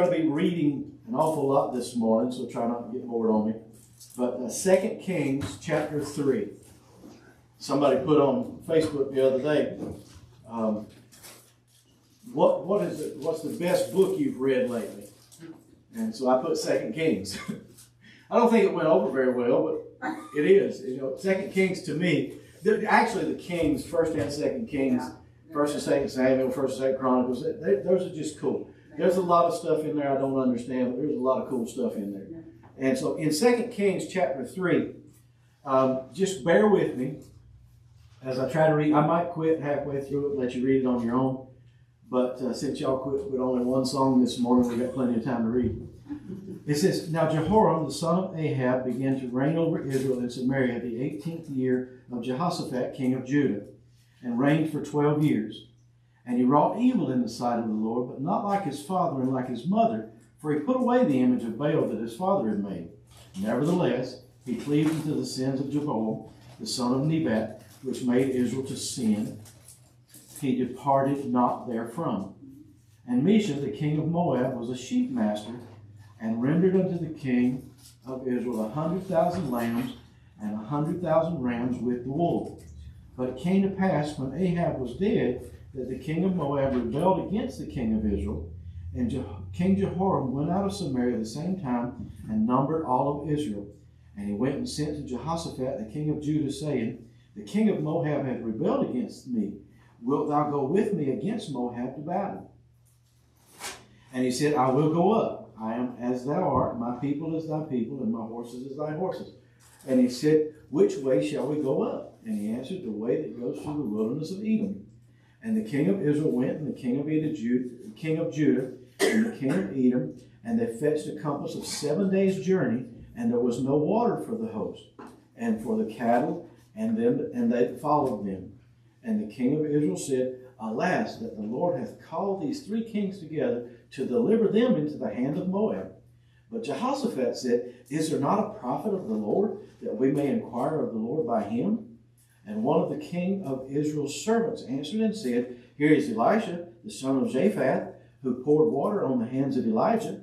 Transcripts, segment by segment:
going to be reading an awful lot this morning, so try not to get bored on me. But 2 Kings chapter 3. Somebody put on Facebook the other day, what's the best book you've read lately? And so I put 2 Kings. I don't think it went over very well, but it is. 2 Kings to me, actually the Kings, 1st and 2nd Kings, 1st and 2nd Samuel, 1st and 2nd Chronicles, those are just cool. There's a lot of stuff in there I don't understand, but there's a lot of cool stuff in there. And so in 2 Kings chapter 3, just bear with me as I try to read. I might quit halfway through it and let you read it on your own. But since y'all quit with only one song this morning, we've got plenty of time to read. It says, Now Jehoram, the son of Ahab, began to reign over Israel and Samaria the 18th year of Jehoshaphat, king of Judah, and reigned for 12 years. And he wrought evil in the sight of the Lord, but not like his father and like his mother, for he put away the image of Baal that his father had made. Nevertheless, he cleaved unto the sins of Jeroboam, the son of Nebat, which made Israel to sin. He departed not therefrom. And Mesha, the king of Moab, was a sheep master, and rendered unto the king of Israel 100,000 lambs and 100,000 rams with the wool. But it came to pass, when Ahab was dead, that the king of Moab rebelled against the king of Israel, and King Jehoram went out of Samaria the same time, and numbered all of Israel. And he went and sent to Jehoshaphat, the king of Judah, saying, The king of Moab hath rebelled against me. Wilt thou go with me against Moab to battle? And he said, I will go up. I am as thou art, my people as thy people, and my horses as thy horses. And he said, Which way shall we go up? And he answered, The way that goes through the wilderness of Edom. And the king of Israel went, and the king of Judah, and the king of Edom, and they fetched a compass of 7 days' journey, and there was no water for the host, and for the cattle, and they followed them. And the king of Israel said, Alas, that the Lord hath called these three kings together to deliver them into the hand of Moab. But Jehoshaphat said, Is there not a prophet of the Lord, that we may inquire of the Lord by him? And one of the king of Israel's servants answered and said, Here is Elisha, the son of Japhat, who poured water on the hands of Elijah.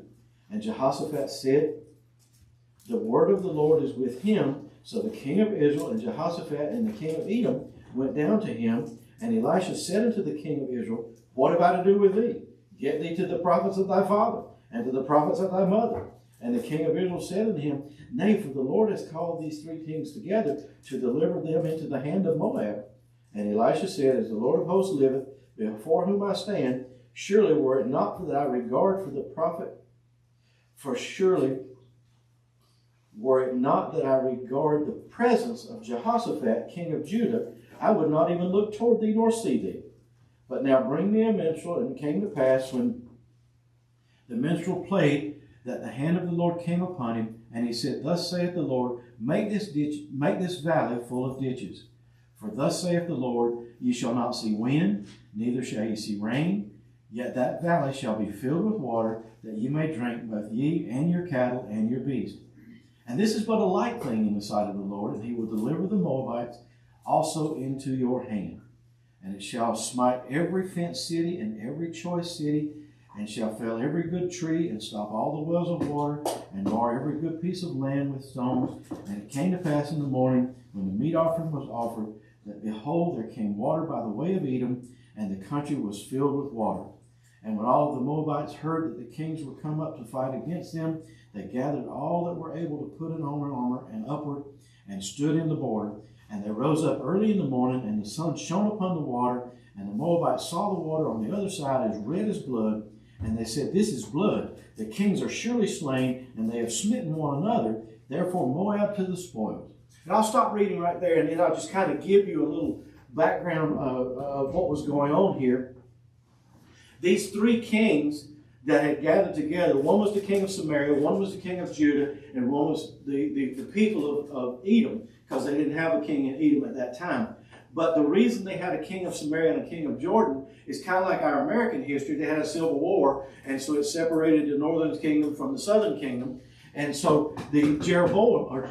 And Jehoshaphat said, The word of the Lord is with him. So the king of Israel and Jehoshaphat and the king of Edom went down to him. And Elisha said unto the king of Israel, What have I to do with thee? Get thee to the prophets of thy father, and to the prophets of thy mother. And the king of Israel said unto him, Nay, for the Lord has called these three kings together to deliver them into the hand of Moab. And Elisha said, As the Lord of hosts liveth, before whom I stand, surely were it not for thy regard for the prophet, for surely were it not that I regard the presence of Jehoshaphat, king of Judah, I would not even look toward thee nor see thee. But now bring me a minstrel. And it came to pass, when the minstrel played, that the hand of the Lord came upon him, and he said, Thus saith the Lord, make this valley full of ditches. For thus saith the Lord, Ye shall not see wind, neither shall ye see rain, yet that valley shall be filled with water, that ye may drink, both ye and your cattle and your beasts. And this is but a light thing in the sight of the Lord, and he will deliver the Moabites also into your hand. And it shall smite every fenced city and every choice city, and shall fell every good tree, and stop all the wells of water, and mar every good piece of land with stones. And it came to pass in the morning, when the meat offering was offered, that behold, there came water by the way of Edom, and the country was filled with water. And when all of the Moabites heard that the kings were come up to fight against them, they gathered all that were able to put on their armor and upward, and stood in the border. And they rose up early in the morning, and the sun shone upon the water, and the Moabites saw the water on the other side as red as blood. And they said, This is blood. The kings are surely slain, and they have smitten one another. Therefore Moab to the spoils. And I'll stop reading right there, and then I'll just kind of give you a little background of what was going on here. These three kings that had gathered together, one was the king of Samaria, one was the king of Judah, and one was the people of Edom, because they didn't have a king in Edom at that time. But the reason they had a king of Samaria and a king of Jordan is kind of like our American history. They had a civil war, and so it separated the northern kingdom from the southern kingdom. And so the Jeroboam, there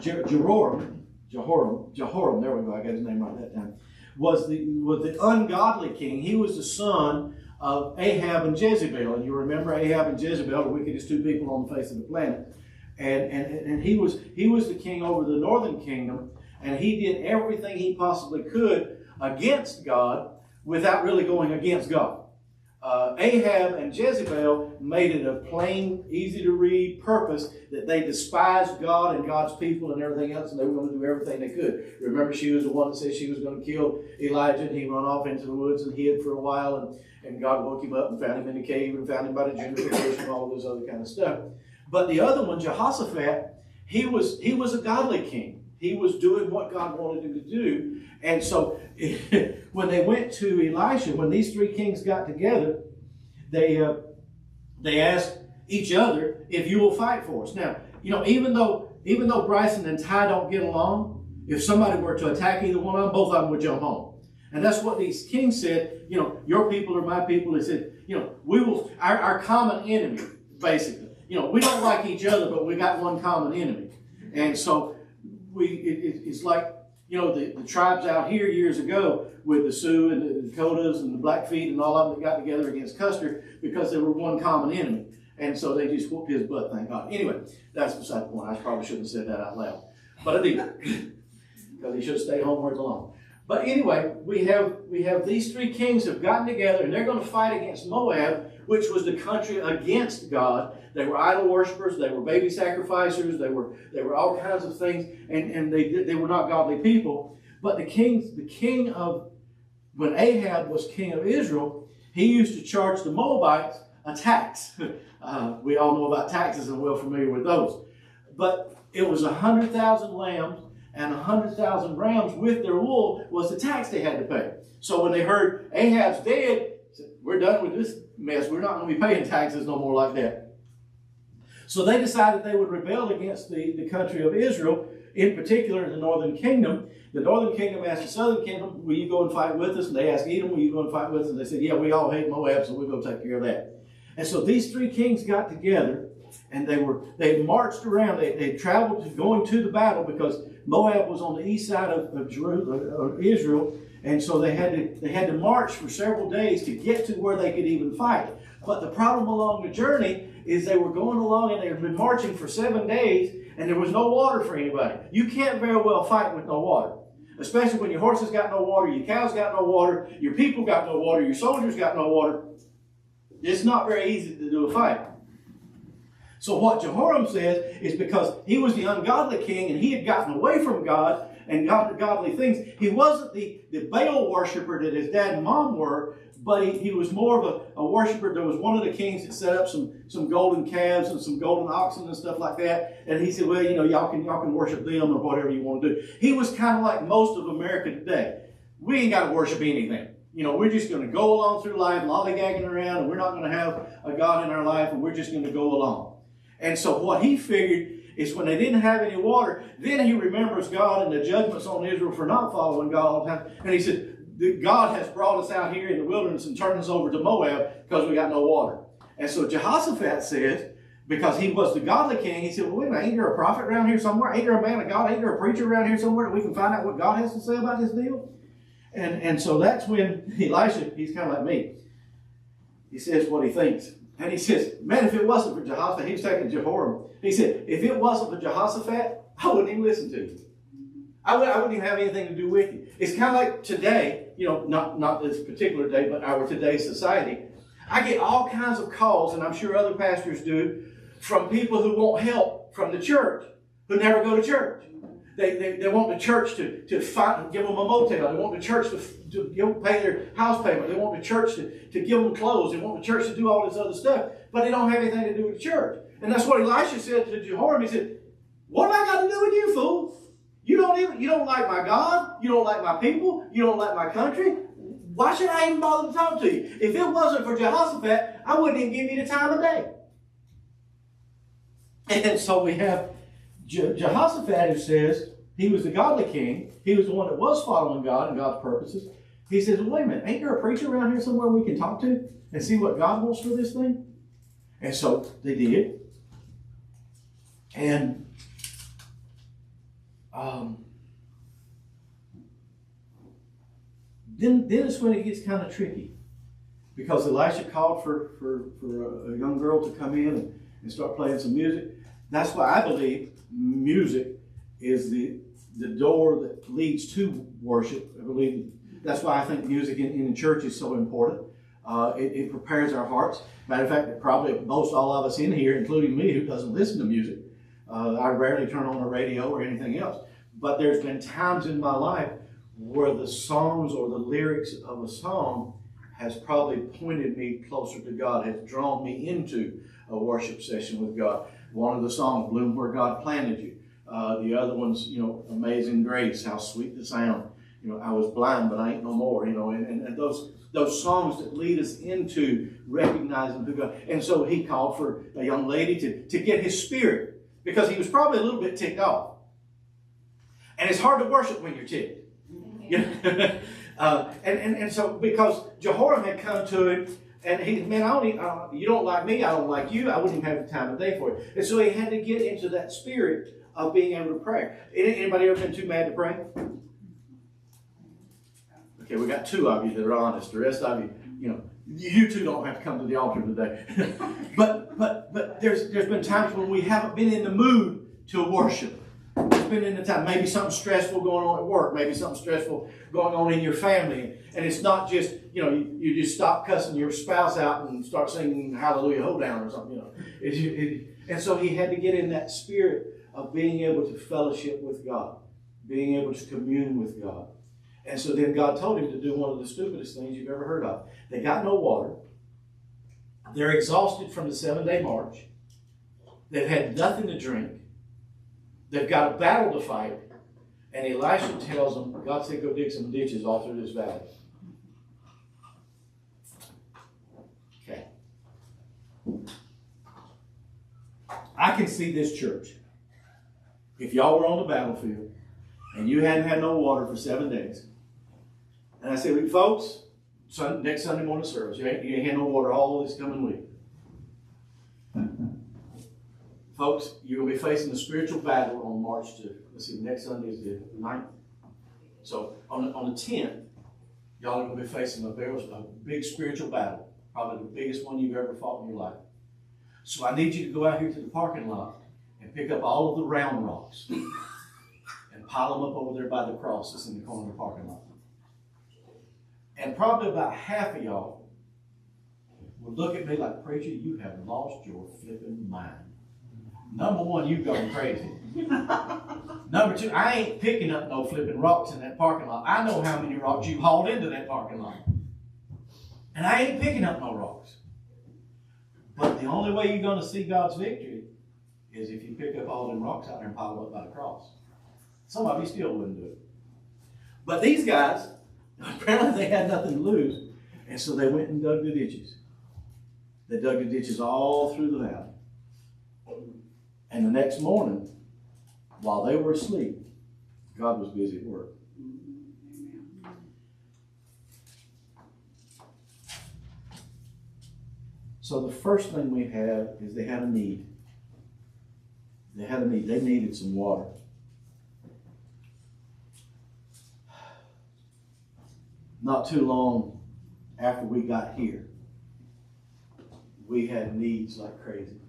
we go, I got his name right that time, was the ungodly king. He was the son of Ahab and Jezebel. And you remember Ahab and Jezebel, the wickedest two people on the face of the planet. And he was the king over the northern kingdom, and he did everything he possibly could against God without really going against God. Ahab and Jezebel made it a plain, easy to read purpose that they despised God and God's people and everything else, and they were going to do everything they could. Remember, she was the one that said she was going to kill Elijah, and he ran off into the woods and hid for a while, and God woke him up and found him in a cave and found him by the juniper bush and all of this other kind of stuff. But the other one, Jehoshaphat, he was a godly king. He was doing what God wanted him to do. And so when they went to Elisha, when these three kings got together, they asked each other, if you will fight for us. Now, even though Bryson and Ty don't get along, if somebody were to attack either one of them, both of them would jump home. And that's what these kings said, your people are my people. They said, we will, our common enemy, basically. We don't like each other, but we got one common enemy. And so it's like, the tribes out here years ago with the Sioux and the Dakotas and the Blackfeet and all of them that got together against Custer because they were one common enemy. And so they just whooped his butt, thank God. Anyway, that's beside the point. I probably shouldn't have said that out loud. But I did. Because he should have stayed home where it belonged. But anyway, we have these three kings have gotten together, and they're going to fight against Moab, which was the country against God. They were idol worshippers, they were baby sacrificers, they were all kinds of things, and they were not godly people. But the king of, when Ahab was king of Israel, he used to charge the Moabites a tax. We all know about taxes and we're well familiar with those. But it was 100,000 lambs and 100,000 rams with their wool was the tax they had to pay. So when they heard Ahab's dead, said, we're done with this mess. We're not going to be paying taxes no more like that. So they decided they would rebel against the country of Israel, in particular the northern kingdom. The northern kingdom asked the southern kingdom, will you go and fight with us? And they asked Edom, will you go and fight with us? And they said, yeah, we all hate Moab, so we'll go take care of that. And so these three kings got together, and they marched around. They traveled going to the battle because Moab was on the east side of Israel, and so they had to march for several days to get to where they could even fight. But the problem along the journey is they were going along and they had been marching for 7 days, and there was no water for anybody. You can't very well fight with no water, especially when your horses got no water, your cows got no water, your people got no water, your soldiers got no water. It's not very easy to do a fight. So what Jehoram says is because he was the ungodly king and he had gotten away from God and godly things, he wasn't the Baal worshiper that his dad and mom were, but he was more of a worshiper. There was one of the kings that set up some golden calves and some golden oxen and stuff like that. And he said, well, y'all can worship them or whatever you want to do. He was kind of like most of America today. We ain't got to worship anything. We're just going to go along through life lollygagging around, and we're not going to have a God in our life, and we're just going to go along. And so what he figured is when they didn't have any water, then he remembers God and the judgments on Israel for not following God all the time. And he said, God has brought us out here in the wilderness and turned us over to Moab because we got no water. And so Jehoshaphat says, because he was the godly king, he said, well, wait a minute, ain't there a prophet around here somewhere? Ain't there a man of God? Ain't there a preacher around here somewhere that we can find out what God has to say about this deal? And so that's when Elisha, he's kind of like me. He says what he thinks. And he says, man, if it wasn't for Jehoshaphat, he was taking Jehoram. He said, if it wasn't for Jehoshaphat, I wouldn't even listen to you. I wouldn't even have anything to do with you. It's kind of like today, not this particular day, but our today's society. I get all kinds of calls, and I'm sure other pastors do, from people who want help from the church, who never go to church. They want the church to fight, give them a motel. They want the church to pay their house payment. They want the church to give them clothes. They want the church to do all this other stuff. But they don't have anything to do with the church. And that's what Elisha said to Jehoram. He said, what have I got to do with you, fool? You don't like my God. You don't like my people. You don't like my country. Why should I even bother to talk to you? If it wasn't for Jehoshaphat, I wouldn't even give you the time of day. And so we have Jehoshaphat, who says he was the godly king. He was the one that was following God and God's purposes. He says, well, wait a minute, ain't there a preacher around here somewhere we can talk to and see what God wants for this thing? And so they did. And then it's when it gets kind of tricky. because Elisha called for a young girl to come in and start playing some music. That's why I believe music is the door that leads to worship. I believe that's why I think music in church is so important. It prepares our hearts. Matter of fact, probably most all of us in here, including me, who doesn't listen to music, I rarely turn on the radio or anything else. But there's been times in my life where the songs or the lyrics of a song has probably pointed me closer to God, has drawn me into a worship session with God. One of the songs, Bloom Where God Planted You. The other one's, Amazing Grace, how sweet the sound. I was blind, but I ain't no more, and those songs that lead us into recognizing who God. And so he called for a young lady to get his spirit, because he was probably a little bit ticked off. And it's hard to worship when you're ticked. And so because Jehoram had come to him, and he, man, you don't like me, I don't like you, I wouldn't even have the time of day for it. And so he had to get into that spirit of being able to pray. Anybody ever been too mad to pray? Okay, we got two of you that are honest. The rest of you, you two don't have to come to the altar today. but there's been times when we haven't been in the mood to worship. There's been in the time, maybe something stressful going on at work, maybe something stressful going on in your family, and it's not just, you just stop cussing your spouse out and start singing Hallelujah Hoedown or something, And so he had to get in that spirit of being able to fellowship with God, being able to commune with God. And so then God told him to do one of the stupidest things you've ever heard of. They got no water. They're exhausted from the 7-day march. They've had nothing to drink. They've got a battle to fight. And Elisha tells them, God said, go dig some ditches all through this valley. Okay. I can see this church. If y'all were on the battlefield and you hadn't had no water for 7 days, and I said, folks, next Sunday morning service, you ain't had no water all this coming week. Folks, you're going to be facing a spiritual battle on March to, next Sunday is the 9th. So on the 10th, y'all are going to be facing a big spiritual battle, probably the biggest one you've ever fought in your life. So I need you to go out here to the parking lot and pick up all of the round rocks and pile them up over there by the cross that's in the corner of the parking lot. And probably about half of y'all would look at me like, preacher, you have lost your flipping mind. Number one, you've gone crazy. Number two, I ain't picking up no flipping rocks in that parking lot. I know how many rocks you hauled into that parking lot. And I ain't picking up no rocks. But the only way you're going to see God's victory is if you pick up all them rocks out there and pile them up by the cross. Some of you still wouldn't do it. But these guys, apparently they had nothing to lose. And so they went and dug the ditches. They dug the ditches all through the valley. And the next morning, while they were asleep, God was busy at work. So the first thing we have is they had a need. They had a need. They needed some water. Not too long after we got here, we had needs like crazy.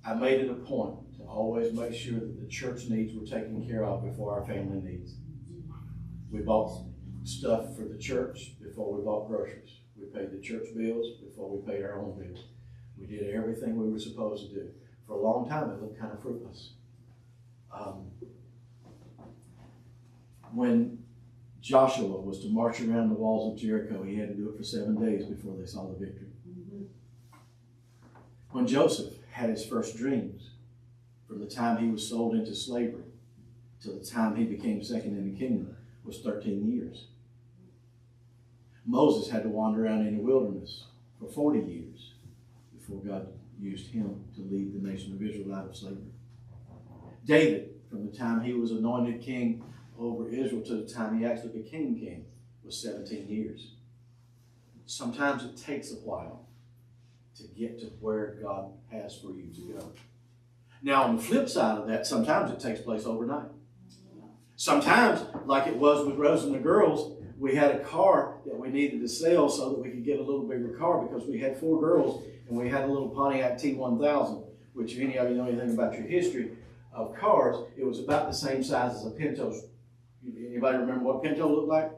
I made it a point to always make sure that the church needs were taken care of before our family needs. We bought stuff for the church before we bought groceries. We paid the church bills before we paid our own bills. We did everything we were supposed to do. For a long time, it looked kind of fruitless. When Joshua was to march around the walls of Jericho, he had to do it for 7 days before they saw the victory. When Joseph had his first dreams, from the time he was sold into slavery till the time he became second in the kingdom, was 13 years. Moses had to wander around in the wilderness for 40 years before God used him to lead the nation of Israel out of slavery. David, from the time he was anointed king over Israel to the time he actually became king, was 17 years. Sometimes it takes a while to get to where God has for you to go. Now, on the flip side of that, sometimes it takes place overnight. Sometimes, like it was with Rose and the girls, we had a car that we needed to sell so that we could get a little bigger car because we had 4 girls and we had a little Pontiac T1000, which if any of you know anything about your history of cars, it was about the same size as a Pinto. Anybody remember what Pinto looked like?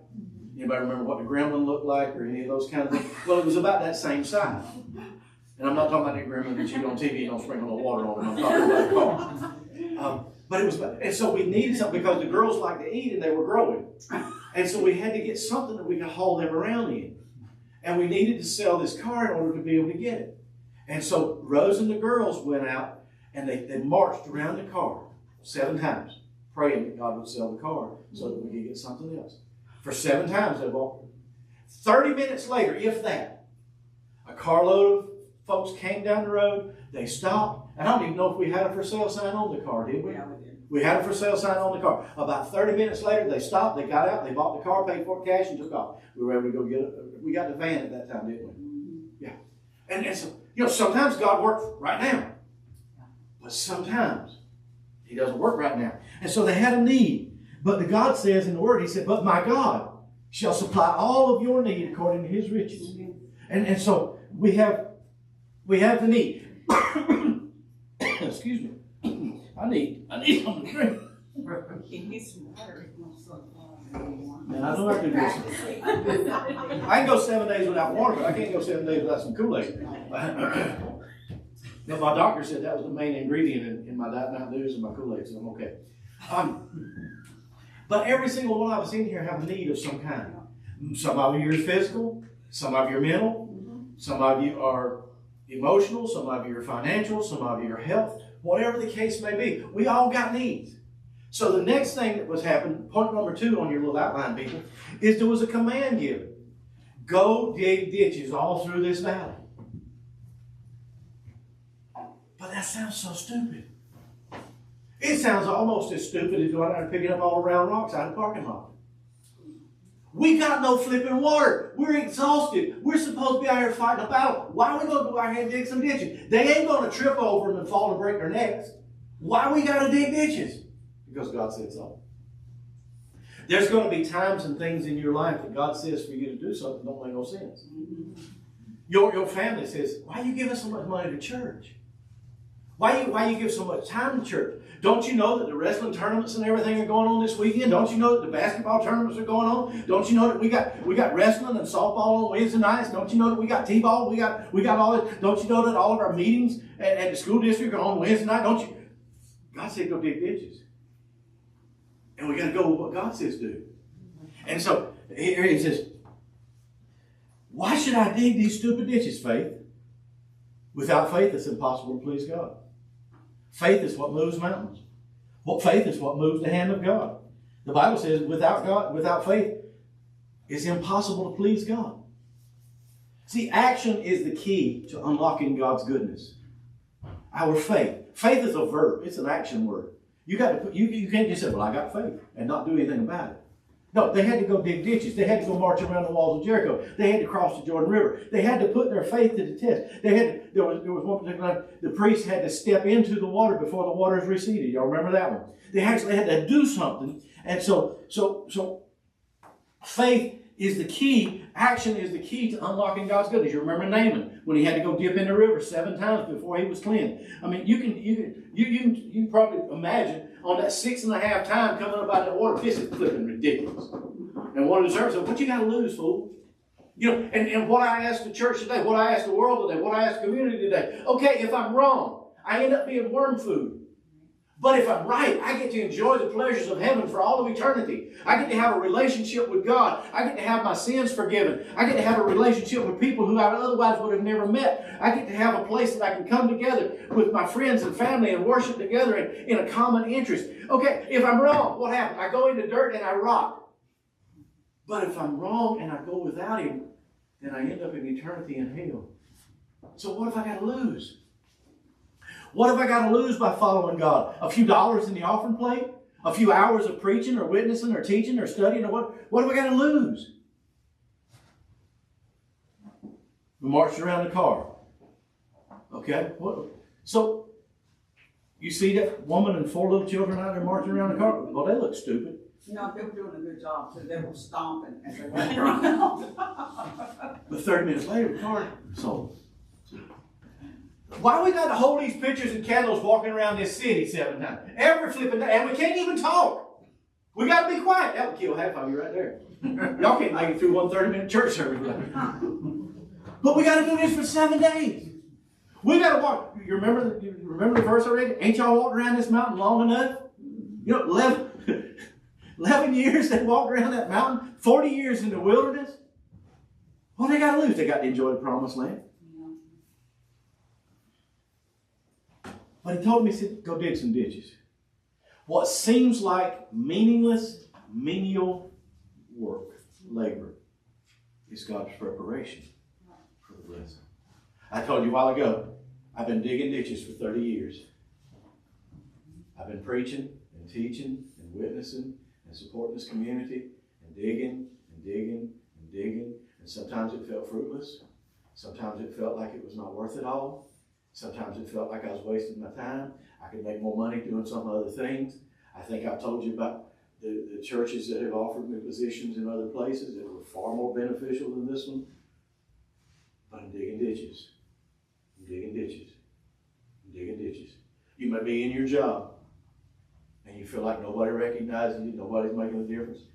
Anybody remember what the Gremlin looked like or any of those kind of things? Well, it was about that same size. And I'm not talking about that Gremlin that you on TV and don't sprinkle no water on it. I'm talking about a car. But it was, and so we needed something because the girls like to eat and they were growing. And so we had to get something that we could haul them around in. And we needed to sell this car in order to be able to get it. And so Rose and the girls went out and they marched around the car 7 times, praying that God would sell the car so that we could get something else. For 7 times they walked. 30 minutes later, if that, a carload of folks came down the road, they stopped, and I don't even know if we had a for sale sign on the car, did we? Yeah, we did. We had a for sale sign on the car. About 30 minutes later, they stopped, they got out, they bought the car, paid for it cash, and took off. We were able to go get it. We got the van at that time, didn't we? Mm-hmm. Yeah. And so, sometimes God works right now. But sometimes He doesn't work right now. And so they had a need. But the God says in the Word, He said, but my God shall supply all of your need according to His riches. Mm-hmm. And so we have the need. Excuse me. I need something to drink. He needs some water. Man, I know I can do something. I can go 7 days without water, but I can't go 7 days without some Kool-Aid. But my doctor said that was the main ingredient in my Diet Mountain Dews and my Kool-Aid, so I'm okay. But every single one of us in here have a need of some kind. Some of you are physical, some of you are mental, some of you are emotional, some of you are financial, some of you are health. Whatever the case may be, we all got needs. So the next thing that was happening, point number 2 on your little outline, people, is there was a command given. Go dig ditches all through this valley. But that sounds so stupid. It sounds almost as stupid as going out and picking up all the round rocks out of the parking lot. We got no flipping water. We're exhausted. We're supposed to be out here fighting a battle. Why are we going to go out here and dig some ditches? They ain't going to trip over them and fall and break their necks. Why we got to dig ditches? Because God said so. There's going to be times and things in your life that God says for you to do something that don't make no sense. Your family says, why are you giving so much money to church? Why you give so much time to church? Don't you know that the wrestling tournaments and everything are going on this weekend? Don't you know that the basketball tournaments are going on? Don't you know that we got wrestling and softball on Wednesday nights? Don't you know that we got t-ball? We got all this. Don't you know that all of our meetings at the school district are on Wednesday night? Don't you? God said go dig ditches. And we got to go with what God says do. And so here he says, why should I dig these stupid ditches, Faith? Without faith, it's impossible to please God. Faith is what moves mountains. Faith is what moves the hand of God. The Bible says without faith, it's impossible to please God. See, action is the key to unlocking God's goodness. Our faith. Faith is a verb. It's an action word. You can't just say, well, I got faith and not do anything about it. No, they had to go dig ditches. They had to go march around the walls of Jericho. They had to cross the Jordan River. They had to put their faith to the test. There was one particular time, the priest had to step into the water before the waters receded. Y'all remember that one? They actually had to do something. And so faith is the key. Action is the key to unlocking God's goodness. You remember Naaman when he had to go dip in the river 7 times before he was cleansed. I mean, you can probably imagine on that 6.5 time coming up out of that water, this is flipping ridiculous. And one of the servants said, what you got to lose, fool? And what I asked the church today, what I asked the world today, what I asked the community today. Okay, if I'm wrong, I end up being worm food. But if I'm right, I get to enjoy the pleasures of heaven for all of eternity. I get to have a relationship with God. I get to have my sins forgiven. I get to have a relationship with people who I otherwise would have never met. I get to have a place that I can come together with my friends and family and worship together in a common interest. Okay, if I'm wrong, what happens? I go into dirt and I rot. But if I'm wrong and I go without Him, then I end up in eternity in hell. So what have I got to lose? What have I got to lose by following God? A few dollars in the offering plate? A few hours of preaching or witnessing or teaching or studying? Or what have I got to lose? We marched around the car. Okay? So, you see that woman and 4 little children out there marching around the car? Well, they look stupid. You know, they were doing a good job too. They were stomping as they went around. But 30 minutes later, the car sold. Why we got to hold these pictures and candles walking around this city 7 times? Every flipping day, and we can't even talk. We got to be quiet. That would kill half of you right there. Y'all can't make it through one 30-minute church service. But we got to do this for 7 days. We got to walk. You remember the verse already? Ain't y'all walked around this mountain long enough? You know, 11 years they walked around that mountain. 40 years in the wilderness. What they got to lose? They got to enjoy the promised land. But he told me, he said, go dig some ditches. What seems like meaningless, menial work, labor, is God's preparation for the blessing. I told you a while ago, I've been digging ditches for 30 years. I've been preaching and teaching and witnessing and supporting this community and digging and digging and digging. And sometimes it felt fruitless. Sometimes it felt like it was not worth it all. Sometimes it felt like I was wasting my time. I could make more money doing some other things. I think I've told you about the churches that have offered me positions in other places that were far more beneficial than this one. But I'm digging ditches. I'm digging ditches. I'm digging ditches. You may be in your job and you feel like nobody recognizes you, nobody's making a difference.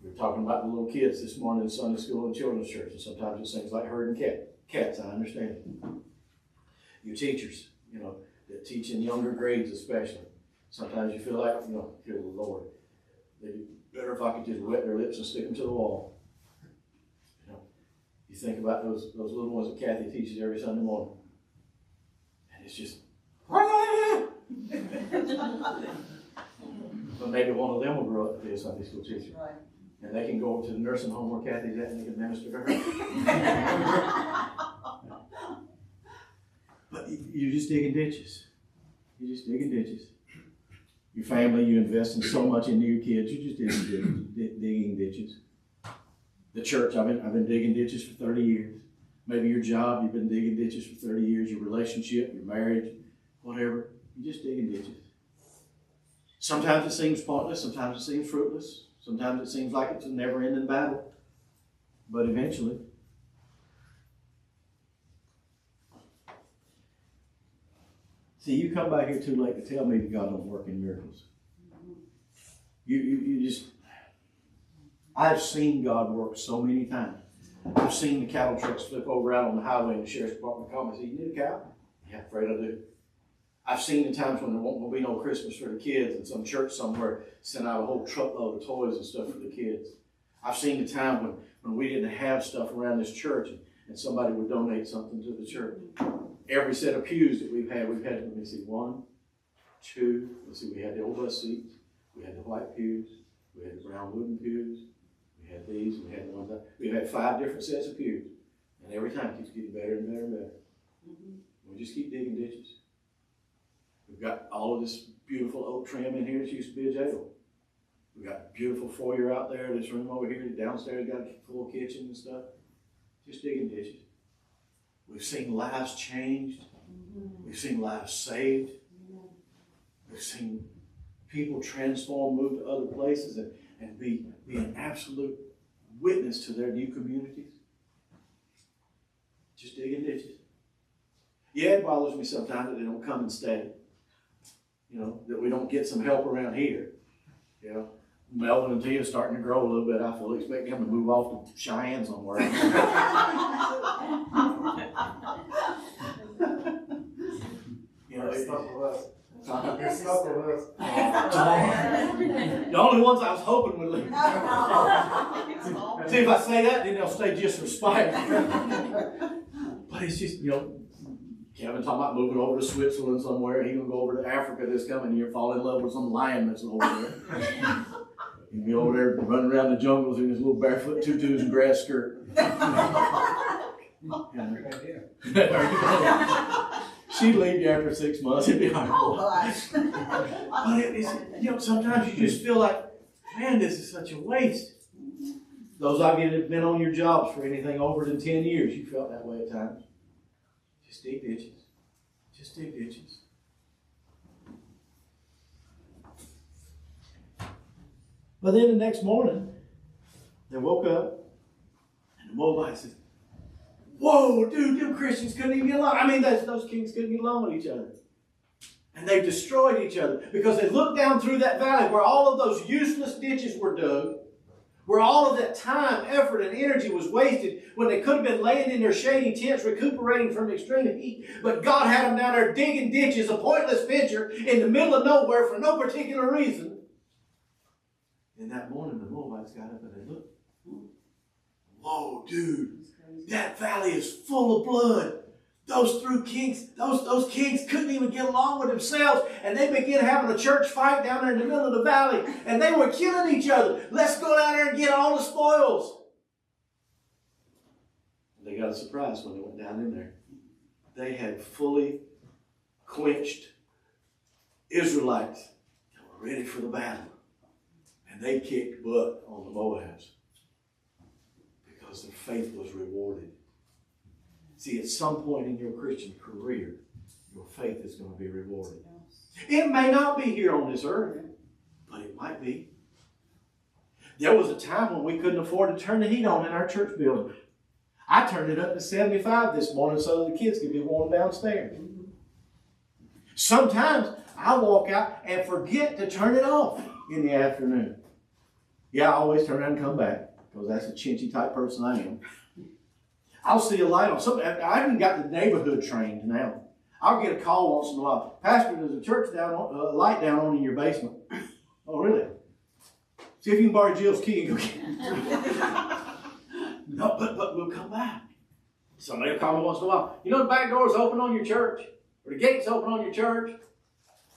We were talking about the little kids this morning in Sunday school and children's church, and sometimes it seems like herding cats. I understand. You teachers, you know, that teach in younger grades especially. Sometimes you feel like, you know, dear Lord, they'd be better if I could just wet their lips and stick them to the wall. You know, you think about those little ones that Kathy teaches every Sunday morning. And it's just, but maybe one of them will grow up to be a Sunday school teacher. Right. And they can go over to the nursing home where Kathy's at and they can minister to her. But you're just digging ditches. You're just digging ditches. Your family, you invest in so much into your kids, you're just digging ditches. The church, I've been digging ditches for 30 years. Maybe your job, you've been digging ditches for 30 years. Your relationship, your marriage, whatever, you're just digging ditches. Sometimes it seems pointless, sometimes it seems fruitless, sometimes it seems like it's a never-ending battle. But eventually, see, you come back here too late to tell me that God don't work in miracles. You just, I've seen God work so many times. I've seen the cattle trucks flip over out on the highway and the sheriff's department call me and say, you need a cow? Yeah, afraid I do. I've seen the times when there won't be no Christmas for the kids and some church somewhere sent out a whole truckload of toys and stuff for the kids. I've seen the time when we didn't have stuff around this church and somebody would donate something to the church. Every set of pews that we've had, let me see, 1, 2, let's see, we had the old bus seats, we had the white pews, we had the brown wooden pews, we had these, we had the ones that, we've had 5 different sets of pews. And every time it keeps getting better and better and better. We just keep digging ditches. We've got all of this beautiful oak trim in here that used to be a jail. We've got a beautiful foyer out there, this room over here, downstairs got a full kitchen and stuff. Just digging ditches. We've seen lives changed. We've seen lives saved. We've seen people transform, move to other places, and be an absolute witness to their new communities. Just digging ditches. Yeah, it bothers me sometimes that they don't come and stay. You know, that we don't get some help around here. You know, Melvin and Tia are starting to grow a little bit. I fully expect them to move off to Cheyenne somewhere. You know, It's stuck with us. uh-huh. It's stuck with us. The only ones I was hoping would leave. See, if I say that, then they'll stay just for spite. But it's just, you know, Kevin talking about moving over to Switzerland somewhere. He's going to go over to Africa this coming year, fall in love with some lion that's over there. He'll be over there running around the jungles in his little barefoot tutus and grass skirt. Good idea. She'd leave you after 6 months. It'd be hard. Oh, gosh. But it's, you know, sometimes you just feel like, man, this is such a waste. Those of you that have been on your jobs for anything over than 10 years, you felt that way at times. Just dig ditches. Just dig ditches. But then the next morning, they woke up, and the Moabites said, whoa, dude, them Christians couldn't even get along. I mean, those kings couldn't get along with each other. And they destroyed each other because they looked down through that valley where all of those useless ditches were dug, where all of that time, effort, and energy was wasted when they could have been laying in their shady tents recuperating from extreme heat. But God had them down there digging ditches, a pointless venture in the middle of nowhere for no particular reason. And that morning the Moabites got up and they looked. Whoa, dude, that valley is full of blood. Those kings couldn't even get along with themselves, and they began having a church fight down there in the middle of the valley, and they were killing each other. Let's go down there and get all the spoils. They got a surprise when they went down in there. They had fully quenched Israelites that were ready for the battle, and they kicked butt on the Moabs because their faith was rewarded. See, at some point in your Christian career, your faith is going to be rewarded. It may not be here on this earth, but it might be. There was a time when we couldn't afford to turn the heat on in our church building. I turned it up to 75 this morning so that the kids could be warm downstairs. Sometimes I walk out and forget to turn it off in the afternoon. Yeah, I always turn around and come back because that's a chinchy type person I am. I'll see a light on something. I even got the neighborhood trained now. I'll get a call once in a while. Pastor, there's a church light down on in your basement. Oh, really? See if you can borrow Jill's key and go get it. No, but we'll come back. Somebody will call me once in a while. You know the back door is open on your church? Or the gate's open on your church?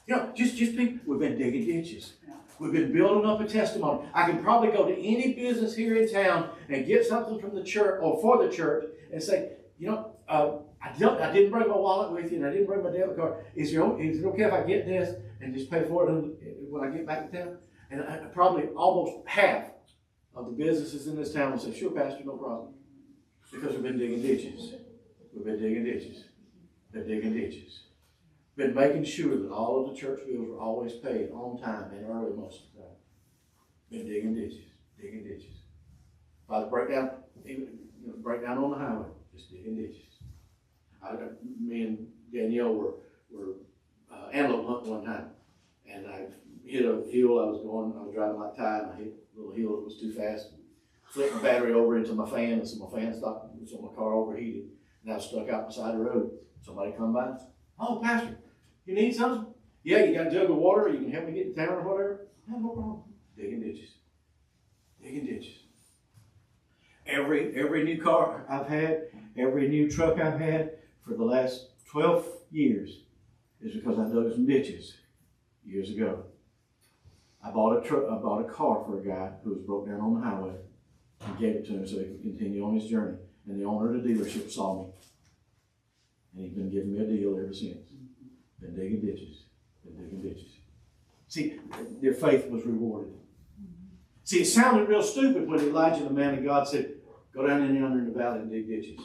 You know, just people. We've been digging ditches. We've been building up a testimony. I can probably go to any business here in town and get something from the church or for the church and say, you know, I didn't bring my wallet with you and I didn't bring my debit card. Is it okay if I get this and just pay for it when I get back to town? And probably almost half of the businesses in this town will say, sure, Pastor, no problem. Because we've been digging ditches. We've been digging ditches. Been digging ditches. Been making sure that all of the church bills were always paid on time and early most of the time. Been digging ditches, digging ditches. By the breakdown on the highway, just digging ditches. Me and Danielle were antelope hunting one time, and I hit a hill. I was driving like Ty, and I hit a little hill that was too fast. Flipped my battery over into my fan, and so my fan stopped, so my car overheated, and I was stuck out beside the road. Somebody come by and said, "Oh, Pastor, you need something? Yeah, you got a jug of water, you can help me get to town or whatever?" No problem. Digging ditches. Digging ditches. Every new car I've had, every new truck I've had for the last 12 years is because I dug some ditches years ago. I bought a car for a guy who was broke down on the highway and gave it to him so he could continue on his journey. And the owner of the dealership saw me. And he's been giving me a deal ever since. Been digging ditches. Been digging ditches. See, their faith was rewarded. See, it sounded real stupid when Elijah, the man of God, said, "Go down in yonder in the valley and dig ditches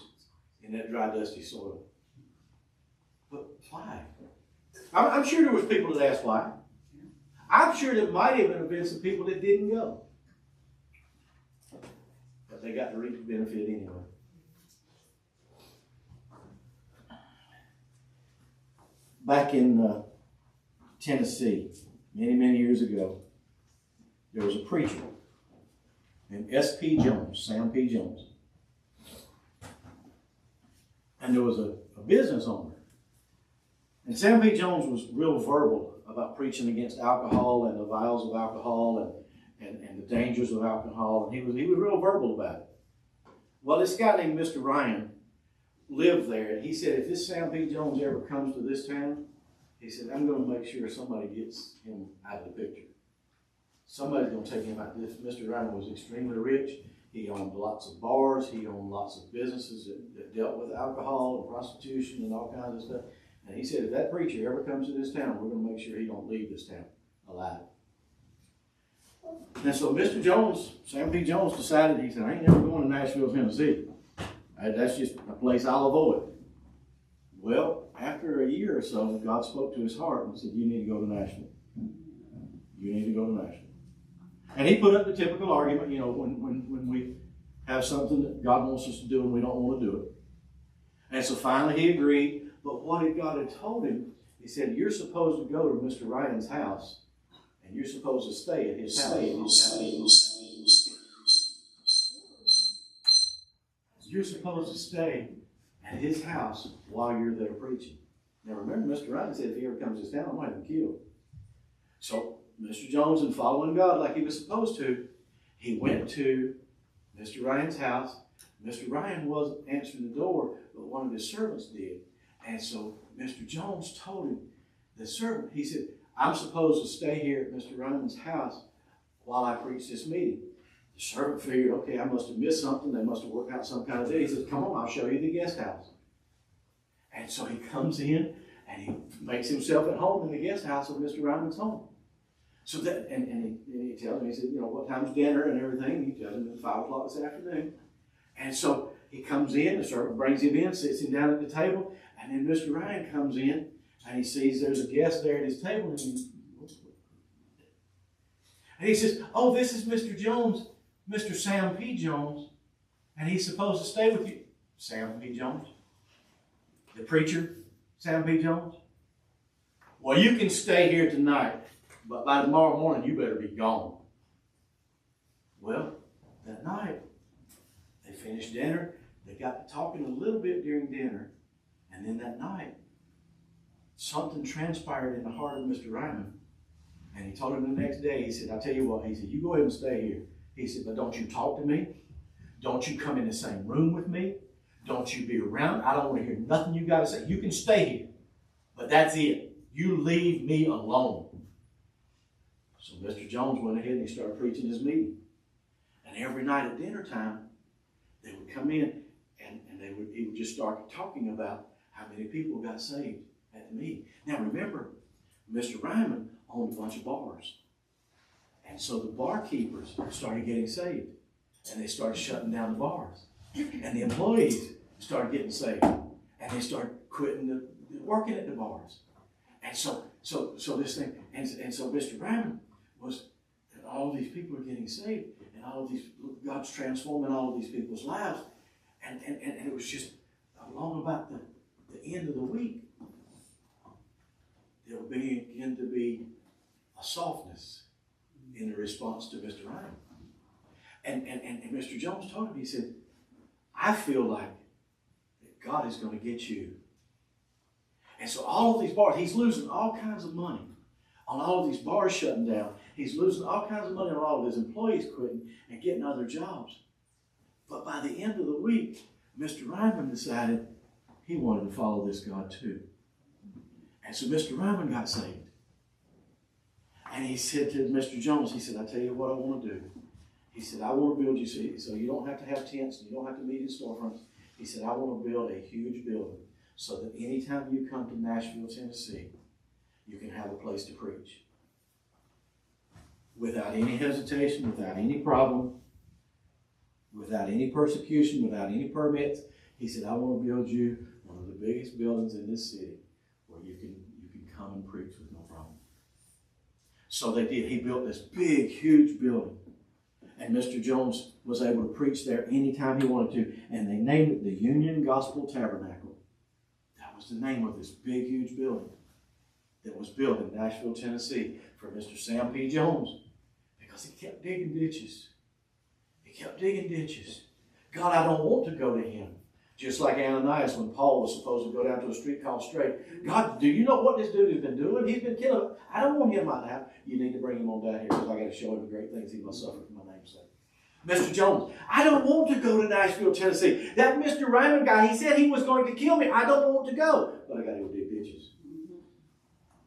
in that dry, dusty soil." But why? I'm sure there was people that asked why. I'm sure there might have been some people that didn't go. But they got to reap the benefit anyway. Back in Tennessee, many years ago, there was a preacher named S.P. Jones, Sam P. Jones. And there was a business owner. And Sam P. Jones was real verbal about preaching against alcohol and the vials of alcohol and the dangers of alcohol. And he was real verbal about it. Well, this guy named Mr. Ryan lived there. And he said, if this Sam P. Jones ever comes to this town, he said, I'm going to make sure somebody gets him out of the picture. Somebody's going to take him out. This Mr. Ryan was extremely rich. He owned lots of bars. He owned lots of businesses that dealt with alcohol and prostitution and all kinds of stuff. And he said, if that preacher ever comes to this town, we're going to make sure he don't leave this town alive. And so Mr. Jones, Sam P. Jones, decided, he said, I ain't never going to Nashville, Tennessee. That's just a place I'll avoid. Well, after a year or so, God spoke to his heart and said, you need to go to Nashville. You need to go to Nashville. And he put up the typical argument, you know, when we have something that God wants us to do and we don't want to do it. And so finally he agreed, but what God had told him, he said, you're supposed to go to Mr. Ryan's house and you're supposed to stay at his house. You're supposed to stay at his house while you're there preaching. Now remember, Mr. Ryan said if he ever comes to this town, I'm going to have him killed. So Mr. Jones, in following God like he was supposed to, he went to Mr. Ryan's house. Mr. Ryan wasn't answering the door, but one of his servants did. And so Mr. Jones told him, the servant, he said, I'm supposed to stay here at Mr. Ryan's house while I preach this meeting. The servant figured, okay, I must have missed something. They must have worked out some kind of deal. He says, come on, I'll show you the guest house. And so he comes in and he makes himself at home in the guest house of Mr. Ryman's home. So that, and he tells him, he said, you know, what time's dinner and everything. He tells him it's 5 o'clock this afternoon. And so he comes in, the servant brings him in, sits him down at the table, and then Mr. Ryan comes in and he sees there's a guest there at his table. And he says, oh, this is Mr. Jones, Mr. Sam P. Jones, and he's supposed to stay with you. Sam P. Jones? The preacher, Sam P. Jones? Well, you can stay here tonight, but by tomorrow morning you better be gone. Well, that night, they finished dinner. They got to talking a little bit during dinner. And then that night, something transpired in the heart of Mr. Ryman. And he told him the next day, he said, I'll tell you what, he said, you go ahead and stay here. He said, but don't you talk to me. Don't you come in the same room with me. Don't you be around. I don't want to hear nothing you got to say. You can stay here, but that's it. You leave me alone. So Mr. Jones went ahead and he started preaching his meeting. And every night at dinner time, they would come in and he would just start talking about how many people got saved at the meeting. Now remember, Mr. Ryman owned a bunch of bars. And so the barkeepers started getting saved. And they started shutting down the bars. And the employees started getting saved. And they started quitting working at the bars. And so this thing, and so Mr. Ryman was, and all of these people are getting saved. And all of these, God's transforming all of these people's lives. And it was just along about the end of the week, there would begin to be a softness in the response to Mr. Ryan. And Mr. Jones told him, he said, I feel like that God is going to get you. And so all of these bars, he's losing all kinds of money on all of these bars shutting down. He's losing all kinds of money on all of his employees quitting and getting other jobs. But by the end of the week, Mr. Ryman decided he wanted to follow this God too. And so Mr. Ryman got saved. And he said to Mr. Jones, he said, I tell you what I want to do. He said, I want to build you so you don't have to have tents and you don't have to meet in storefronts. He said, I want to build a huge building so that anytime you come to Nashville, Tennessee, you can have a place to preach. Without any hesitation, without any problem, without any persecution, without any permits. He said, I want to build you one of the biggest buildings in this city where you can come and preach with no problem. So they did. He built this big, huge building. And Mr. Jones was able to preach there anytime he wanted to. And they named it the Union Gospel Tabernacle. That was the name of this big, huge building that was built in Nashville, Tennessee for Mr. Sam P. Jones. Because he kept digging ditches. He kept digging ditches. God, I don't want to go to him. Just like Ananias when Paul was supposed to go down to a street called Straight. God, do you know what this dude has been doing? He's been killing. I don't want him out now. You need to bring him on down here because I got to show him the great things he must suffer for my name's sake. Mr. Jones, I don't want to go to Nashville, Tennessee. That Mr. Ryman guy, he said he was going to kill me. I don't want to go. But I got to go dig ditches.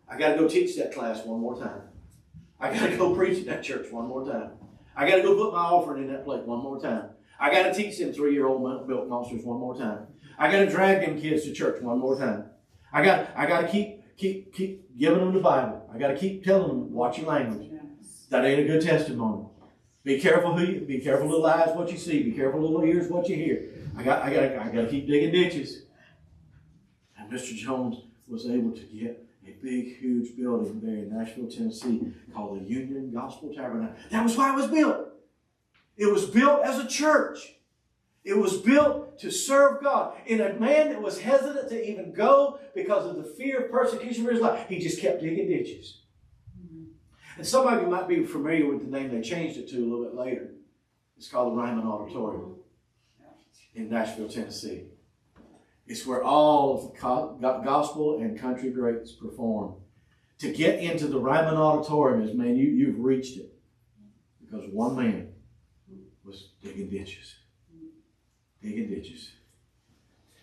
I got to go teach that class one more time. I got to go preach in that church one more time. I got to go put my offering in that plate one more time. I got to teach them 3-year-old milk monsters one more time. I got to drag them kids to church one more time. I got to keep giving them the Bible. I got to keep telling them, watch your language. That ain't a good testimony. Be careful little eyes what you see. Be careful little ears what you hear. I got to keep digging ditches. And Mr. Jones was able to get a big, huge building there in Nashville, Tennessee called the Union Gospel Tabernacle. That was why it was built. It was built as a church. It was built to serve God. And a man that was hesitant to even go because of the fear of persecution for his life, he just kept digging ditches. And some of you might be familiar with the name they changed it to a little bit later. It's called the Ryman Auditorium in Nashville, Tennessee. It's where all of the gospel and country greats perform. To get into the Ryman Auditorium is, man, you've reached it. Because one man was digging ditches. Digging ditches.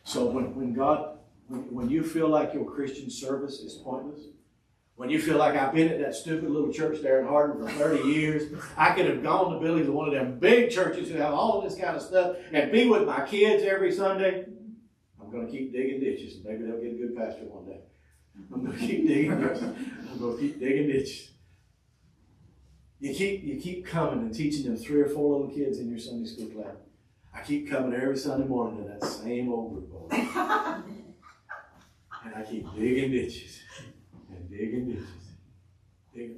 So when you feel like your Christian service is pointless, when you feel like I've been at that stupid little church there in Hardin for 30 years, I could have gone to Billy to one of them big churches who have all of this kind of stuff and be with my kids every Sunday, I'm going to keep digging ditches. Maybe they'll get a good pastor one day. I'm going to keep digging ditches. I'm going to keep digging ditches. You keep coming and teaching them 3 or 4 little kids in your Sunday school class. I keep coming every Sunday morning to that same old group boy. And I keep digging ditches and digging ditches.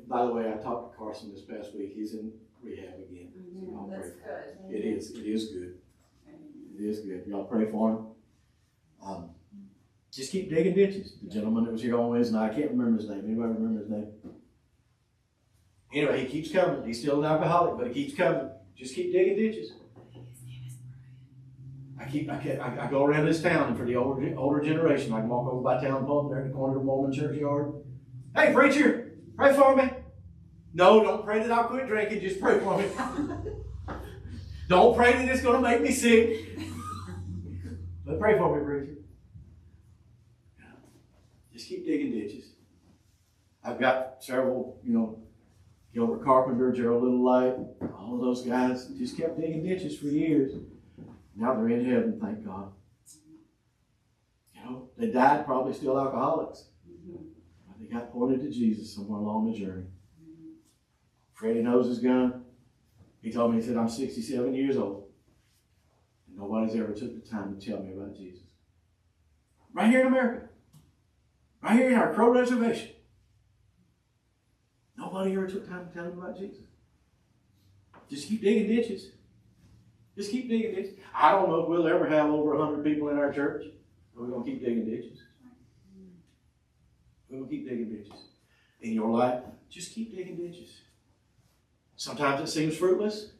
By the way, I talked to Carson this past week. He's in rehab again. So y'all That's pray. good. It is good. It is good. Y'all pray for him. Just keep digging ditches. The gentleman that was here on Wednesday night, I can't remember his name. Anybody remember his name? Anyway, he keeps coming. He's still an alcoholic, but he keeps coming. Just keep digging ditches. I go around this town, and for the older generation, I can walk over by Town Pump there in the corner of the Mormon churchyard. Hey, preacher, pray for me. No, don't pray that I'll quit drinking. Just pray for me. Don't pray that it's going to make me sick. But pray for me, preacher. Just keep digging ditches. I've got several, Gilbert Carpenter, Gerald Littlelight, all of those guys just kept digging ditches for years. Now they're in heaven, thank God. They died probably still alcoholics. But they got pointed to Jesus somewhere along the journey. Freddie knows his gun. He told me, he said, I'm 67 years old. And nobody's ever took the time to tell me about Jesus. Right here in America. Right here in our Crow Reservation. Nobody ever took time to tell me about Jesus. Just keep digging ditches. Just keep digging ditches. I don't know if we'll ever have over 100 people in our church. But we're going to keep digging ditches. We're going to keep digging ditches. In your life, just keep digging ditches. Sometimes it seems fruitless.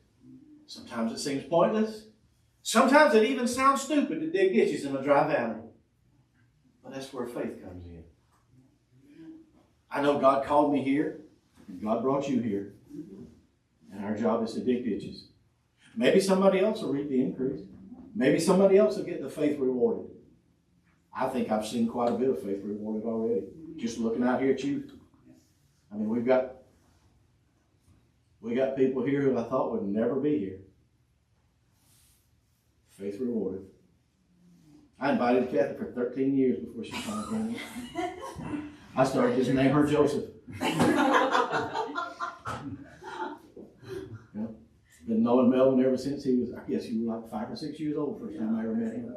Sometimes it seems pointless. Sometimes it even sounds stupid to dig ditches in a dry valley. But that's where faith comes in. I know God called me here, and God brought you here. And our job is to dig ditches. Maybe somebody else will reap the increase. Maybe somebody else will get the faith rewarded. I think I've seen quite a bit of faith rewarded already. Just looking out here at you. I mean, we got people here who I thought would never be here. Faith rewarded. I invited Kathy for 13 years before she finally came in. I started just name her Joseph. Been knowing Melvin ever since he was, I guess you were like 5 or 6 years old the first time I ever met him.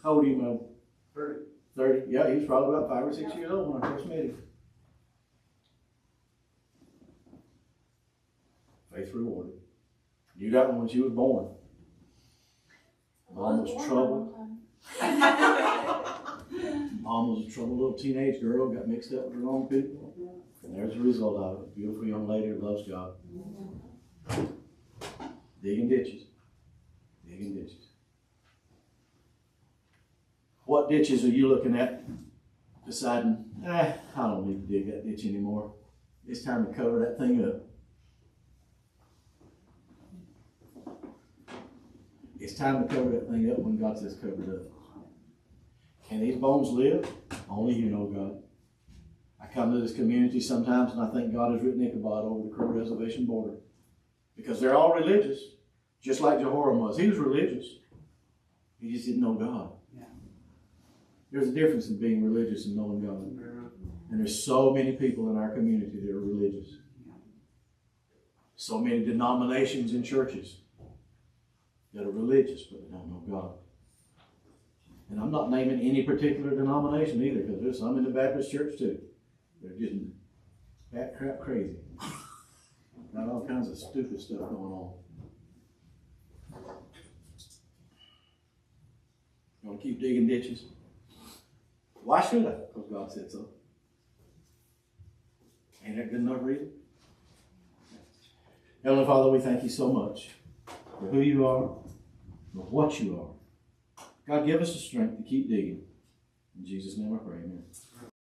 How old are you, Melvin? 30. 30? Yeah, he was probably about 5 or 6 years old when I first met him. Faith rewarded. You got one when she was born. Mom was troubled. Mom was a troubled little teenage girl, got mixed up with the wrong people. And there's the result of it. A beautiful young lady who loves God. Digging ditches. Digging ditches. What ditches are you looking at? Deciding, I don't need to dig that ditch anymore. It's time to cover that thing up. It's time to cover that thing up when God says cover it up. Can these bones live? Only you know, God. I come to this community sometimes and I think God has written Ichabod over the Crow Reservation border. Because they're all religious, just like Jehoram was. He was religious. He just didn't know God. Yeah. There's a difference in being religious and knowing God. And there's so many people in our community that are religious. So many denominations and churches that are religious, but they don't know God. And I'm not naming any particular denomination either, because there's some in the Baptist church too. They're getting bat crap crazy. Got all kinds of stupid stuff going on. You want to keep digging ditches? Why should I? Because God said so. Ain't that good enough reason? Heavenly Father, we thank you so much for who you are, for what you are. God, give us the strength to keep digging. In Jesus' name I pray, amen.